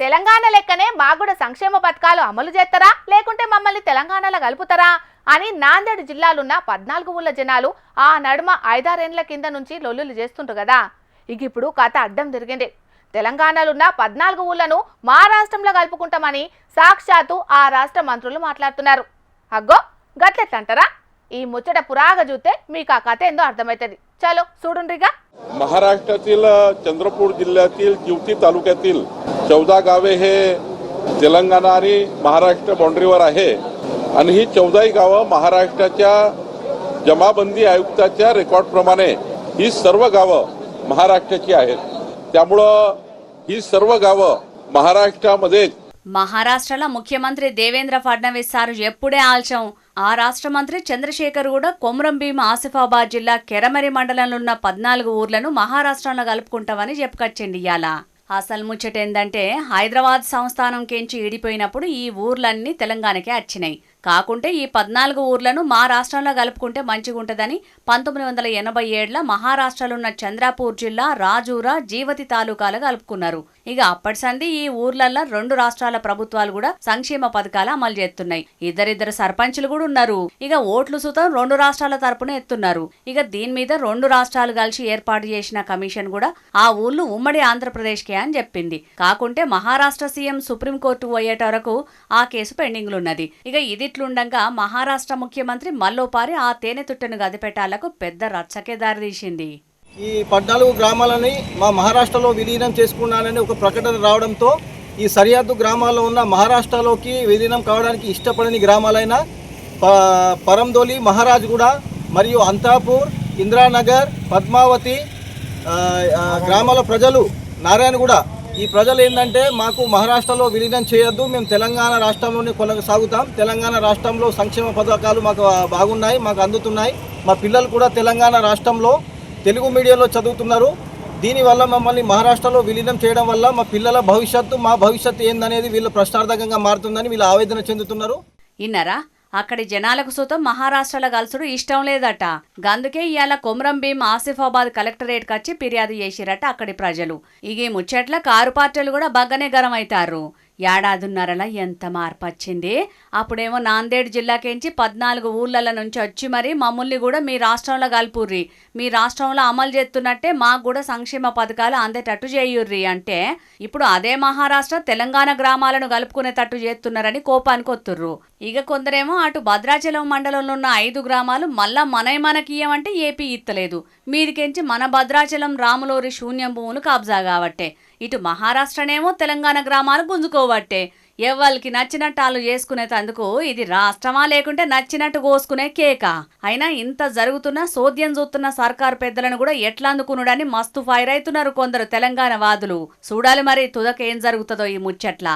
తెలంగాణ లెక్కనే మాకు కూడా సంక్షేమ పథకాలు అమలు చేస్తారా లేకుంటే మమ్మల్ని తెలంగాణలో కలుపుతారా అని నాందేడ్ జిల్లాలున్న 14 ఊళ్ళ జనాలు ఆ నడుమ 5-6 ఏళ్ల కింద నుంచి లొల్లులు చేస్తుంటారు కదా. ఇప్పుడు కథ అడ్డం తిరిగింది. తెలంగాణలో ఉన్న 14 ఊళ్ళను మహారాష్ట్రంలో కలుపుకుంటామని సాక్షాత్తు ఆ రాష్ట్ర మంత్రులు మాట్లాడుతున్నారు. అగ్గో గట్లెట్లంటారా? ఈ ముచ్చట पुराग చూస్తే మీకు ఆ కథ ఏందో అర్థమవుతుంది. చలో చూడండిగా. महाराष्ट्रातील चंद्रपूर जिल्ह्यातील जिवती तालुक्यातील 14 गावे हे तेलंगणा आणि महाराष्ट्र बाउंड्रीवर आहे आणि ही 14 गावं महाराष्ट्राच्या जमाबंदी आयुक्ताच्या रेकॉर्ड प्रमाणे ही सर्व गावं महाराष्ट्राची आहेत. त्यामुळे ही सर्व गावं महाराष्ट्रामध्ये మహారాష్ట్రలో ముఖ్యమంత్రి దేవేంద్ర ఫడ్నవీస్ సార్ ఎప్పుడే ఆల్చం ఆ రాష్ట్ర మంత్రి చంద్రశేఖర్ కూడా కొమరంభీం ఆసిఫాబాద్ జిల్లా కెరమరి మండలంలో ఉన్న 14 ఊర్లను మహారాష్ట్రలో కలుపుకుంటామని చెప్పుకొచ్చింది ఇయాల. అసలు ముచ్చటేందంటే హైదరాబాద్ సంస్థానం కెంచి ఈడిపోయినప్పుడు ఈ ఊర్లన్నీ తెలంగాణకే వచ్చినాయి. కాకుంటే ఈ 14 ఊర్లను మా రాష్ట్రంలో కలుపుకుంటే మంచిగుంటదని 1987లో మహారాష్ట్రలో ఉన్న చంద్రపూర్ జిల్లా రాజూరా జీవతి తాలూకాలు కలుపుకున్నారు. ఇక అప్పటి సంది ఈ ఊర్లల్లో 2 రాష్ట్రాల ప్రభుత్వాలు కూడా సంక్షేమ పథకాలు అమలు చేస్తున్నాయి. ఇద్దరిద్దరు సర్పంచులు కూడా ఉన్నారు. ఇక ఓట్లు సుతం 2 రాష్ట్రాల తరపున ఎత్తున్నారు. ఇక దీని మీద 2 రాష్ట్రాలు కలిసి ఏర్పాటు చేసిన కమిషన్ కూడా ఆ ఊళ్ళు ఉమ్మడి ఆంధ్రప్రదేశ్కే అని చెప్పింది. కాకుంటే మహారాష్ట్ర సీఎం సుప్రీంకోర్టు పోయేట వరకు ఆ కేసు పెండింగ్లు ఉన్నది. ఇక ఇదిట్లుండగా మహారాష్ట్ర ముఖ్యమంత్రి మల్లోపారి ఆ తేనె తుట్టను గదిపెట్టాలకు పెద్ద రచ్చకే దారితీసింది. ఈ 14 గ్రామాలని మా మహారాష్ట్రలో విలీనం చేసుకున్నానని ఒక ప్రకటన రావడంతో ఈ సరిహద్దు గ్రామాల్లో ఉన్న మహారాష్ట్రలోకి విలీనం కావడానికి ఇష్టపడని గ్రామాలైన పరందోలి, మహారాజ్గూడ మరియు అంతాపూర్, ఇంద్రానగర్, పద్మావతి గ్రామాల ప్రజలు, నారాయణగూడ ఈ ప్రజలు ఏంటంటే మాకు మహారాష్ట్రలో విలీనం చేయొద్దు, మేము తెలంగాణ రాష్ట్రంలోనే కొనసాగుతాం, తెలంగాణ రాష్ట్రంలో సంక్షేమ పథకాలు మాకు బాగున్నాయి, మాకు అందుతున్నాయి, మా పిల్లలు కూడా తెలంగాణ రాష్ట్రంలో తెలుగు మీడియంలో చదువుతున్నారు, దీనివల్ల మమ్మల్ని మహారాష్ట్రలో విలీనం చేయడం వల్ల మా పిల్లల భవిష్యత్తు, మా భవిష్యత్తు ఏందనేది వీళ్ళు ప్రశ్నార్థకంగా మారుతుందని వీళ్ళు ఆవేదన చెందుతున్నారు. ఇన్నరా అక్కడి జనాలకు సుతం మహారాష్ట్రలో కలుసుడు ఇష్టం లేదట. గందుకే ఇవాళ కొమరంభీం ఆసిఫాబాద్ కలెక్టరేట్ కచ్చి ఫిర్యాదు చేసిరట అక్కడి ప్రజలు. ఇక ముచ్చట్ల కారు పార్టీలు కూడా బాగానే గరం అవుతారు. ఏడాదిన్నరలా ఎంత మార్పు వచ్చింది. అప్పుడేమో నాందేడ్ జిల్లాకేంచి 14 ఊళ్ళ నుంచి వచ్చి మరి మమ్మల్ని కూడా మీ రాష్ట్రంలో కలుపుర్రి, మీ రాష్ట్రంలో అమలు చేస్తున్నట్టే మాకు కూడా సంక్షేమ పథకాలు అందేటట్టు చేయుర్రి అంటే ఇప్పుడు అదే మహారాష్ట్ర తెలంగాణ గ్రామాలను కలుపుకునేటట్టు చేస్తున్నారని కోపానికి వస్తుర్రు. ఇక కొందరేమో అటు భద్రాచలం మండలంలో ఉన్న 5 గ్రామాలు మళ్ళా మనకియమంటే ఏపీ ఇత్తలేదు, మీదికెంచి మన భద్రాచలం రాములూరి శూన్యం భూములు కబ్జా కాబట్టే, ఇటు మహారాష్ట్రనేమో తెలంగాణ గ్రామాలు గుంజుకోబట్టే ఎవరికి నచ్చినట్టు వాళ్ళు చేసుకునేటందుకు ఇది రాష్ట్రమా లేకుంటే నచ్చినట్టు కోసుకునే కేక. అయినా ఇంత జరుగుతున్నా సోద్యం చూస్తున్న సర్కారు పెద్దలను కూడా ఎట్లా అందుకునుడని మస్తు ఫైర్ అవుతున్నారు కొందరు తెలంగాణ వాదులు. చూడాలి మరి తుదకేం జరుగుతుందో ఈ ముచ్చట్ల.